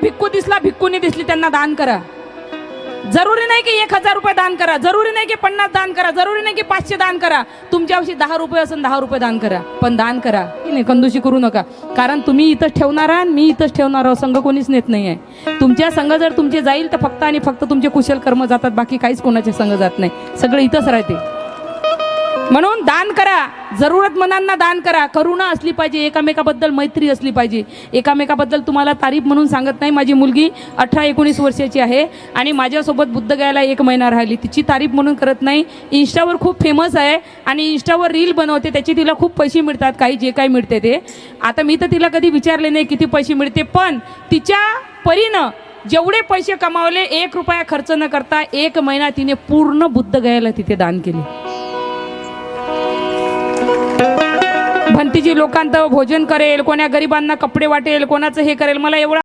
भिक्खू दिसला, भिक्खूनी दिसली, त्यांना दान करा. जरुरी नाही की 1000 रुपये दान करा, जरुरी नाही की 50 दान करा, जरुरी नाही की 500 दान करा. तुमच्याविषयी 10 रुपये असेल 10 रुपये दान करा, पण दान करा. नाही कंजूसी करू नका. कारण तुम्ही इथंच ठेवणारा, मी इथंच ठेवणार, संघ कोणीच नेत नाही आहे. तुमच्या संघ जर तुमचे जाईल तर फक्त आणि फक्त तुमचे कुशल कर्म जातात, बाकी काहीच कोणाचे संघ जात नाही. सगळं इथंच राहते. म्हणून दान करा, जरूरतमंदांना दान करा. करुणा असली पाहिजे, एकामेकाबद्दल मैत्री असली पाहिजे. एकामेकाबद्दल तुम्हाला तारीफ म्हणून सांगत नाही. माझी मुलगी 18-19 वर्षाची आहे आणि माझ्यासोबत बुद्धगयाला 1 महिना राहिली. तिची तारीफ म्हणून करत नाही. इंस्टावर खूप फेमस आहे आणि इंस्टावर रील बनवते, त्याची तिला खूप पैसे मिळतात. काही जे काही मिळते ते. आता मी तर तिला कधी विचारले नाही किती पैसे मिळते, पण तिच्या परीनं जेवढे पैसे कमावले 1 रुपया खर्च न करता 1 महिना तिने पूर्ण बुद्धगयाला तिथे दान केले. भंतीजी लोकांत भोजन करेल, कोण्या गरिबांना कपडे वाटेल, कोणाचं हे करेल. मला एवढा